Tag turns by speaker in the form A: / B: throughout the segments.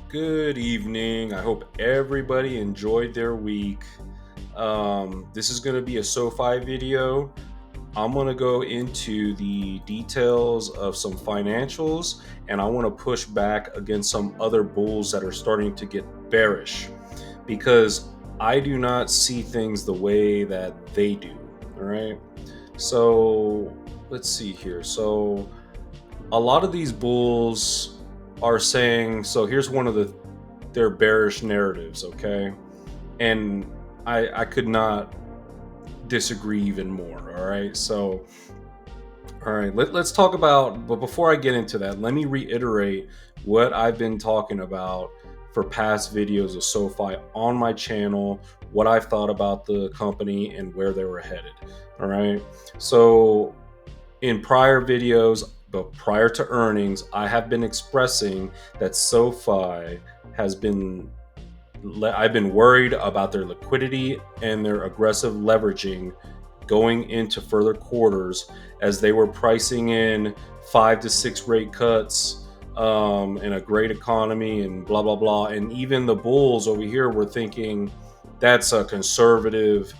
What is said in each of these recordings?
A: Good evening. I hope everybody enjoyed their week. This is going to be a Sofi video. I'm going to go into the details of some financials, and I want to push back against some other bulls that are starting to get bearish because I do not see things the way that they do. All right. So let's see here. So a lot of these bulls are saying, so here's one of their bearish narratives, okay? And I could not disagree even more. All right. So all right, let's talk about, but before I get into that, let me reiterate what I've been talking about for past videos of SoFi on my channel, what I've thought about the company and where they were headed. All right. So in prior videos, but prior to earnings, I have been expressing that SoFi has been I've been worried about their liquidity and their aggressive leveraging going into further quarters as they were pricing in 5 to 6 rate cuts and a great economy and blah blah blah. And even the bulls over here were thinking that's a conservative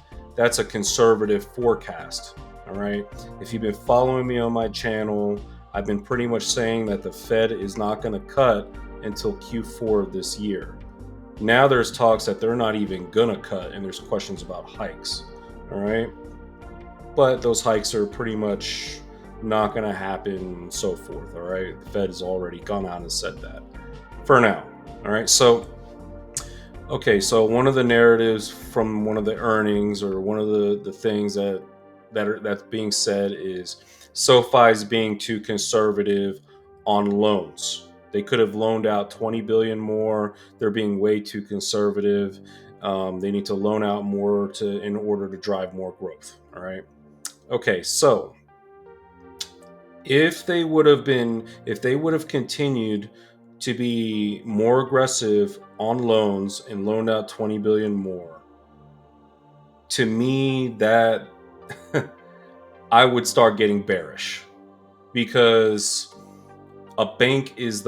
A: forecast. All right. If you've been following me on my channel, I've been pretty much saying that the Fed is not going to cut until Q4 of this year. Now there's talks that they're not even gonna cut, and there's questions about hikes. All right, but those hikes are pretty much not gonna happen, and so forth. All right, the Fed has already gone out and said that for now. All right, so okay, so one of the narratives from one of the earnings, or one of the things that's being said, is SoFi is being too conservative on loans. They could have loaned out 20 billion more. They're being way too conservative. They need to loan out more in order to drive more growth. All right. Okay, so if they would have continued to be more aggressive on loans and loaned out 20 billion more, to me that I would start getting bearish, because a bank is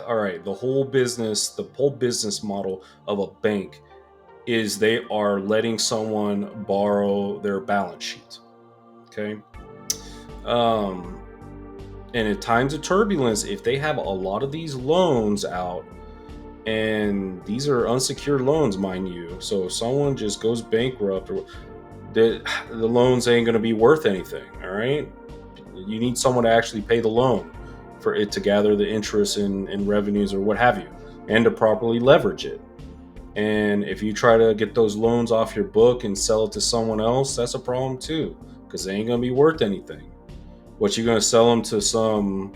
A: all right, the whole business model of a bank is they are letting someone borrow their balance sheet. Okay. And in times of turbulence, if they have a lot of these loans out, and these are unsecured loans, mind you, so if someone just goes bankrupt, or the loans ain't going to be worth anything. All right. You need someone to actually pay the loan for it to gather the interest and revenues or what have you, and to properly leverage it. And if you try to get those loans off your book and sell it to someone else, that's a problem too, because they ain't going to be worth anything. What, you going to sell them to some,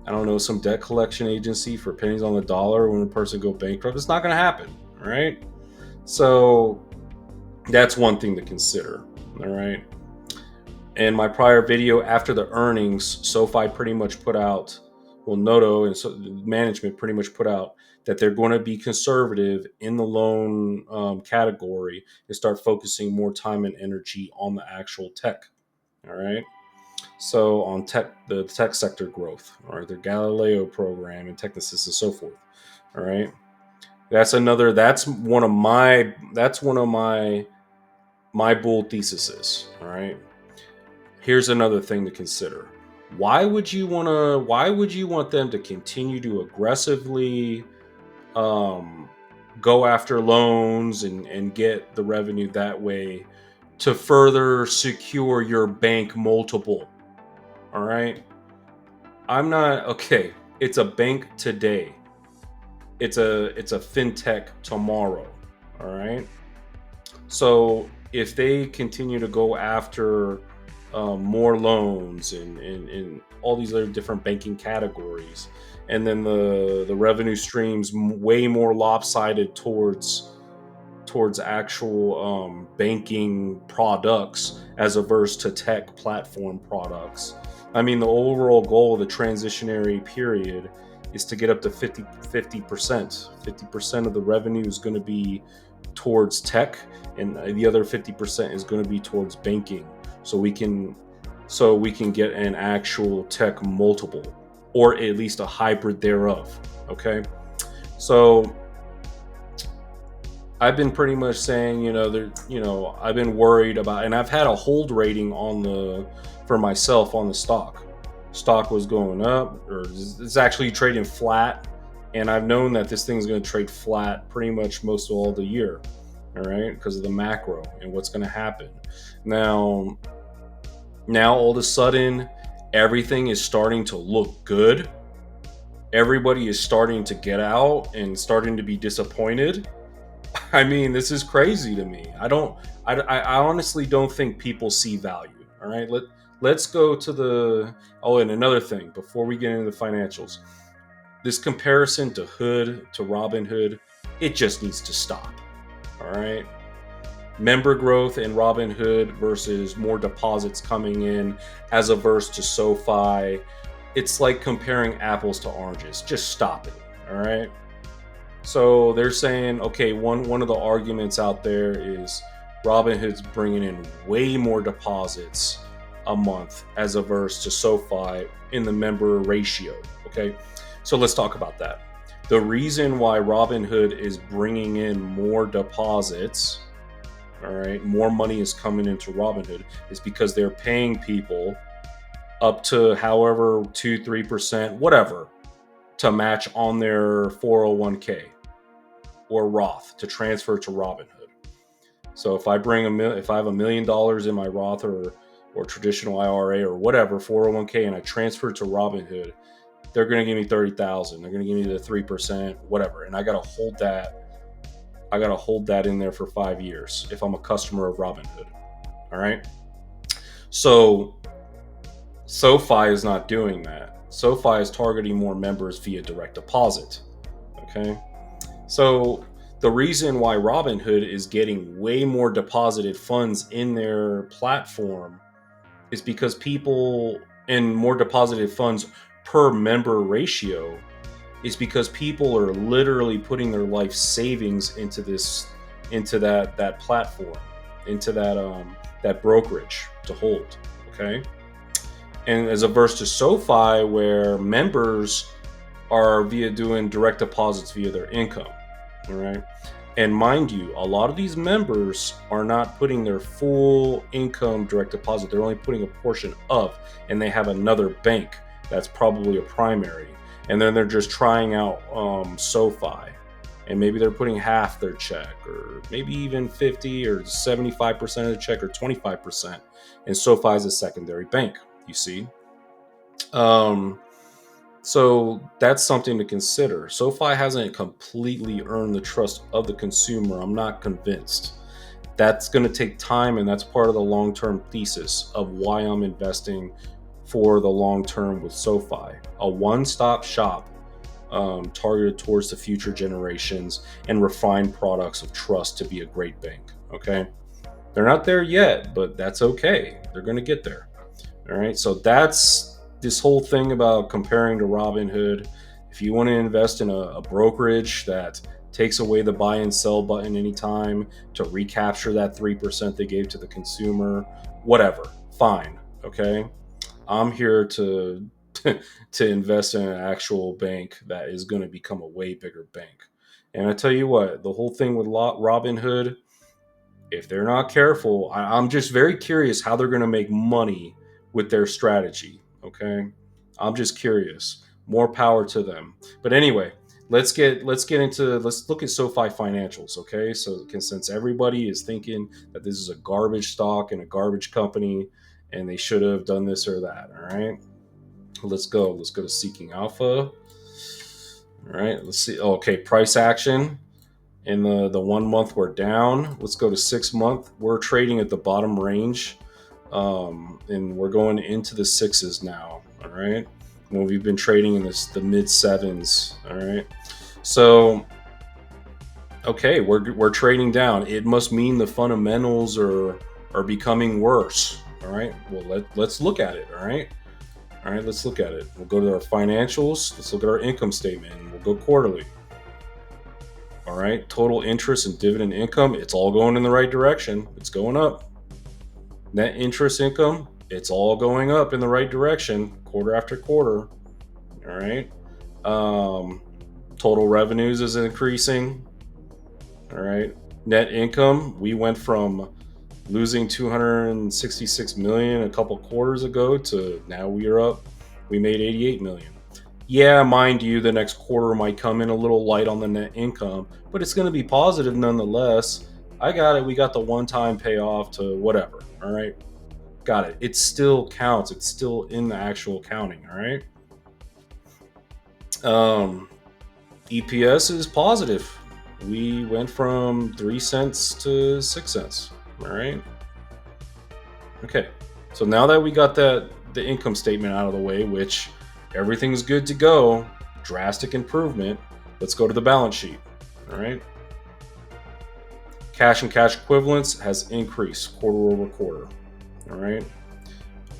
A: I don't know, some debt collection agency for pennies on the dollar when a person go bankrupt? It's not going to happen. All right. So that's one thing to consider. All right. In my prior video after the earnings, SoFi pretty much put out, well, Noto and management pretty much put out that they're going to be conservative in the loan category and start focusing more time and energy on the actual tech. All right. So on the tech sector growth, all right, their Galileo program and Technisys and so forth. All right. That's one of my bull theses. All right. Here's another thing to consider. Why would you want them to continue to aggressively go after loans and get the revenue that way to further secure your bank multiple? All right. I'm not okay. It's a bank today. It's a fintech tomorrow. All right. So if they continue to go after more loans and all these other different banking categories, and then the revenue streams way more lopsided towards actual banking products as averse to tech platform products. I mean, the overall goal of the transitionary period is to get up to 50%. 50% of the revenue is going to be towards tech, and the other 50% is going to be towards banking. So we can get an actual tech multiple, or at least a hybrid thereof. Okay, so I've been pretty much saying, I've been worried about, and I've had a hold rating for myself on the stock. Stock was going up, or it's actually trading flat, and I've known that this thing's going to trade flat pretty much most of all the year, all right, because of the macro and what's going to happen. Now all of a sudden, everything is starting to look good. Everybody is starting to get out and starting to be disappointed. I mean, this is crazy to me. I honestly don't think people see value. All right, let's go to the. Oh, and another thing before we get into the financials, this comparison to Robinhood, it just needs to stop. All right, member growth in Robinhood versus more deposits coming in as averse to SoFi. It's like comparing apples to oranges. Just stop it. All right. So they're saying, okay, one of the arguments out there is Robinhood's bringing in way more deposits a month as averse to SoFi in the member ratio. Okay, so let's talk about that. The reason why Robinhood is bringing in more deposits, all right, more money is coming into Robinhood, is because they're paying people up to however 2-3%, whatever, to match on their 401k or Roth to transfer to Robinhood. So if I have $1 million in my Roth or traditional IRA or whatever 401k, and I transfer to Robinhood, they're going to give me 30,000. They're going to give me the 3%, whatever, and I got to hold that. I got to hold that in there for 5 years if I'm a customer of Robinhood. All right. So SoFi is not doing that. SoFi is targeting more members via direct deposit. Okay. So the reason why Robinhood is getting way more deposited funds in their platform is because people, and more deposited funds per member ratio, is because people are literally putting their life savings into that platform, into that brokerage to hold. Okay. And as averse to SoFi, where members are doing direct deposits via their income. All right. And mind you, a lot of these members are not putting their full income direct deposit. They're only putting a portion of, and they have another bank that's probably a primary. And then they're just trying out SoFi. And maybe they're putting half their check, or maybe even 50 or 75% of the check, or 25%. And SoFi is a secondary bank, you see. So that's something to consider. SoFi hasn't completely earned the trust of the consumer. I'm not convinced. That's going to take time, and that's part of the long-term thesis of why I'm investing for the long term with SoFi. A one-stop shop targeted towards the future generations and refined products of trust to be a great bank. Okay. They're not there yet, but that's okay. They're going to get there. All right. So that's this whole thing about comparing to Robinhood. If you want to invest in a brokerage that takes away the buy and sell button anytime to recapture that 3% they gave to the consumer, whatever, fine. Okay. I'm here to invest in an actual bank that is going to become a way bigger bank. And I tell you what, the whole thing with Robinhood, if they're not careful, I'm just very curious how they're going to make money with their strategy. Okay, I'm just curious. More power to them. But anyway, let's look at SoFi financials. Okay, so since everybody is thinking that this is a garbage stock and a garbage company, and they should have done this or that. All right, let's go to Seeking Alpha. All right, let's see. Okay, price action. In the 1 month, we're down. Let's go to 6 month. We're trading at the bottom range, and we're going into the sixes now. All right. when we've been trading in the mid sevens. All right. So okay, we're trading down. It must mean the fundamentals are becoming worse. All right. Well, let's look at it. All right. All right. Let's look at it. We'll go to our financials. Let's look at our income statement. And we'll go quarterly. All right. Total interest and dividend income. It's all going in the right direction. It's going up. Net interest income. It's all going up in the right direction, quarter after quarter. All right. Um, Total revenues is increasing. All right. Net income, we went from losing 266 million a couple quarters ago to now we are up. We made 88 million. Yeah, mind you, the next quarter might come in a little light on the net income, but it's going to be positive nonetheless. I got it. We got the one-time payoff to whatever. All right. Got it. It still counts. It's still in the actual counting. All right. Um, EPS is positive. We went from 3 cents to 6 cents. All right. Okay. So now that we got the income statement out of the way, which everything's good to go, drastic improvement. Let's go to the balance sheet. All right. Cash and cash equivalents has increased quarter over quarter. All right.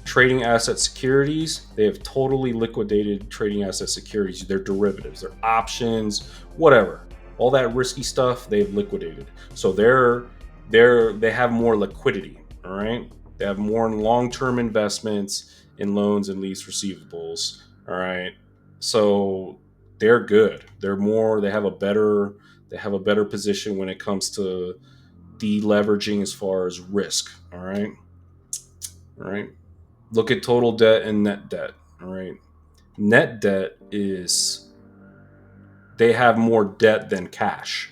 A: Trading asset securities, they have totally liquidated trading asset securities. They're derivatives, they're options, whatever. All that risky stuff they've liquidated. So they have more liquidity. All right. They have more long-term investments in loans and lease receivables. All right. So they're good. They have a better position when it comes to deleveraging as far as risk. All right. All right. Look at total debt and net debt. All right. Net debt is they have more debt than cash.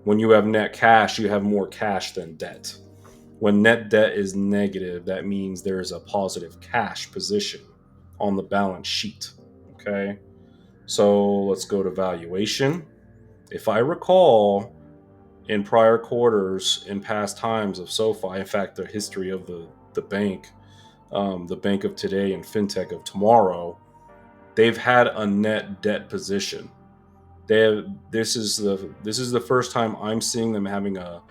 A: When you have net cash, you have more cash than debt. When net debt is negative, that means there is a positive cash position on the balance sheet. Okay. So let's go to valuation. If I recall, in prior quarters, in past times of SoFi, in fact, the history of the bank, the bank of today and fintech of tomorrow, they've had a net debt position. This is the first time I'm seeing them having a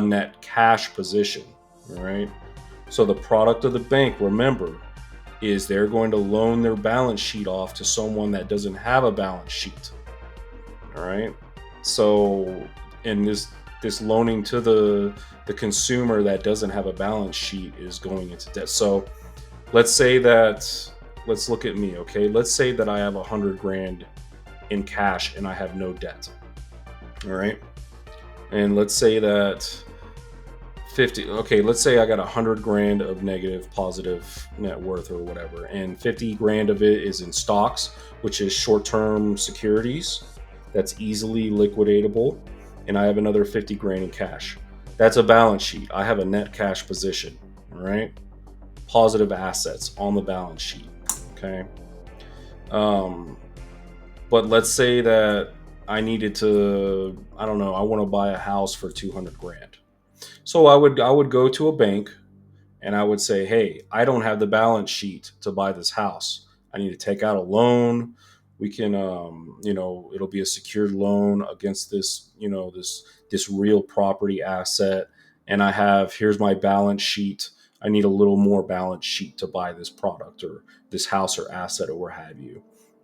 A: net cash position. All right. So the product of the bank, remember, is they're going to loan their balance sheet off to someone that doesn't have a balance sheet. All right. So in this loaning to the consumer that doesn't have a balance sheet is going into debt. So let's look at me. Okay. Let's say that I have 100 grand in cash and I have no debt. All right. And let's say that 50, okay, let's say I got 100 grand of negative positive net worth or whatever, and 50 grand of it is in stocks, which is short-term securities that's easily liquidatable, and I have another 50 grand in cash. That's a balance sheet. I have a net cash position. All right. Positive assets on the balance sheet. Okay. But let's say that I needed to, I don't know, I want to buy a house for 200 grand. So I would go to a bank and I would say, "Hey, I don't have the balance sheet to buy this house. I need to take out a loan. We can it'll be a secured loan against this, this real property asset, and here's my balance sheet. I need a little more balance sheet to buy this product or this house or asset or what have you."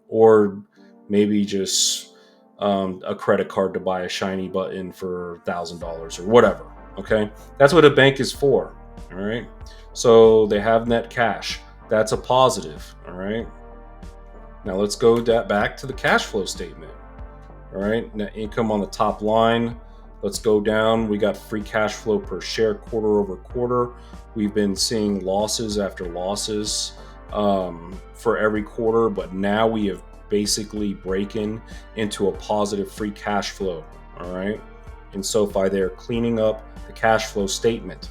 A: Or maybe just a credit card to buy a shiny button for $1,000 or whatever. Okay, that's what a bank is for. All right, so they have net cash. That's a positive. All right. Now let's go back to the cash flow statement. All right, net income on the top line. Let's go down. We got free cash flow per share quarter over quarter. We've been seeing losses after losses for every quarter, but now we have basically breaking into a positive free cash flow. All right. In SoFi, they're cleaning up the cash flow statement.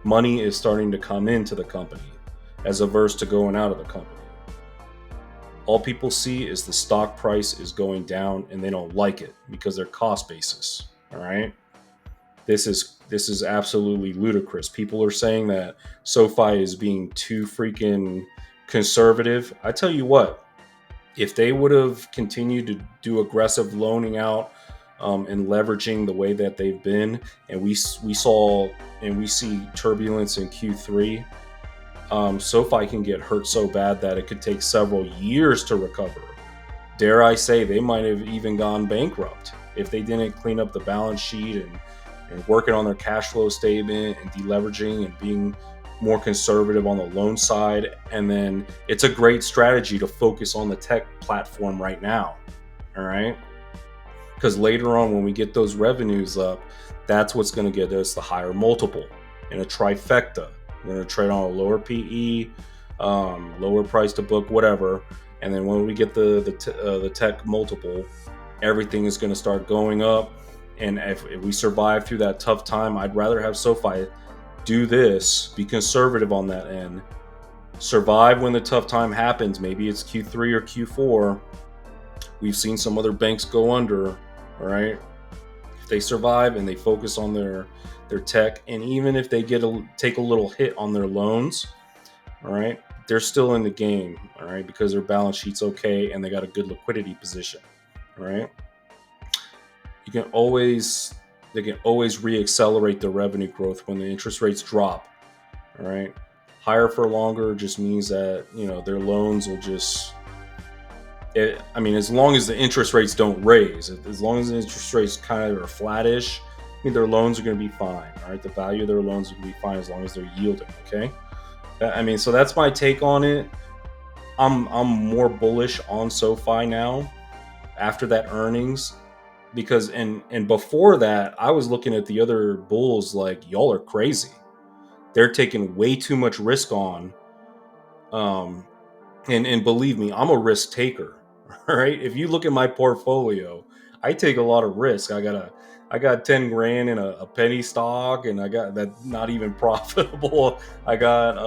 A: Money is starting to come into the company as averse to going out of the company. All people see is the stock price is going down and they don't like it because they're cost basis. All right. This is absolutely ludicrous. People are saying that SoFi is being too freaking conservative. I tell you what, If they would have continued to do aggressive loaning out and leveraging the way that they've been, and we saw and we see turbulence in Q3, SoFi can get hurt so bad that it could take several years to recover. Dare I say, they might have even gone bankrupt if they didn't clean up the balance sheet and working on their cash flow statement and deleveraging and being more conservative on the loan side. And then it's a great strategy to focus on the tech platform right now. All right. Because later on, when we get those revenues up, that's what's going to get us the higher multiple in a trifecta. We're going to trade on a lower PE, lower price to book, whatever. And then when we get the tech multiple, everything is going to start going up. And if we survive through that tough time, I'd rather have SoFi do this, be conservative on that end, survive when the tough time happens. Maybe it's Q3 or Q4. We've seen some other banks go under, all right? If they survive and they focus on their tech, and even if they take a little hit on their loans, all right, they're still in the game, all right, because their balance sheet's okay and they got a good liquidity position, all right? They can always reaccelerate their revenue growth when the interest rates drop, all right? Higher for longer just means that, their loans will just, as long as the interest rates don't raise, as long as the interest rates kind of are flattish, their loans are going to be fine, all right? The value of their loans are going to be fine as long as they're yielding, okay? So that's my take on it. I'm more bullish on SoFi now after that earnings, because and before that I was looking at the other bulls like, y'all are crazy. They're taking way too much risk on. And believe me, I'm a risk taker. All right. If you look at my portfolio, I take a lot of risk. I got 10 grand in a penny stock, and I got that not even profitable. I got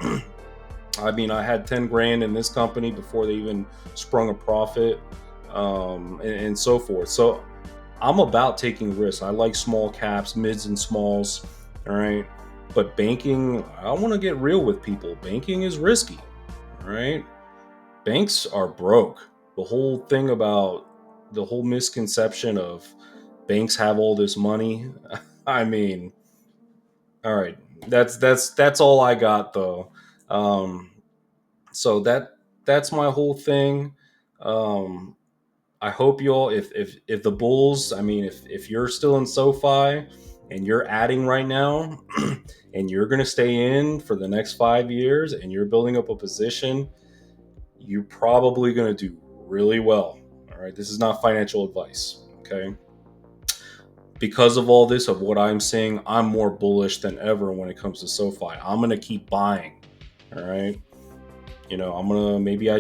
A: I had 10 grand in this company before they even sprung a profit, and so forth. So I'm about taking risks. I like small caps, mids and smalls. All right. But banking, I want to get real with people. Banking is risky. All right. Banks are broke. The whole thing about the whole misconception of banks have all this money. All right. That's all I got though. So that's my whole thing. Um, I hope you all, if the Bulls, if you're still in SoFi and you're adding right now, and you're going to stay in for the next 5 years, and you're building up a position, you're probably going to do really well. All right. This is not financial advice. Okay. Because of all this, of what I'm seeing, I'm more bullish than ever when it comes to SoFi. I'm going to keep buying. All right. I'm gonna maybe I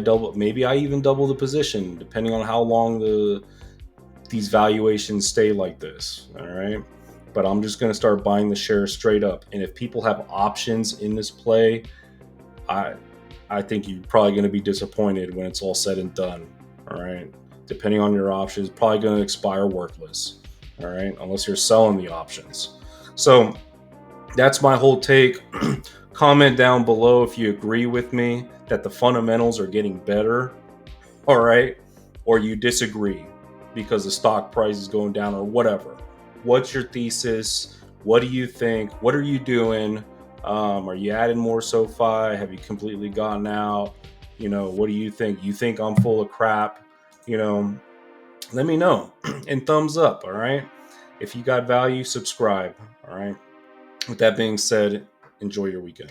A: even double the position depending on how long these valuations stay like this. All right, but I'm just gonna start buying the shares straight up. And if people have options in this play, I think you're probably gonna be disappointed when it's all said and done. All right, depending on your options, probably gonna expire worthless. All right, unless you're selling the options. So that's my whole take. Comment down below if you agree with me that the fundamentals are getting better, all right, or you disagree because the stock price is going down or whatever. What's your thesis? What do you think? What are you doing? Are you adding more SoFi? Have you completely gotten out? What do you think? You think I'm full of crap? Let me know. And thumbs up, all right? If you got value, subscribe, all right? With that being said, enjoy your weekend.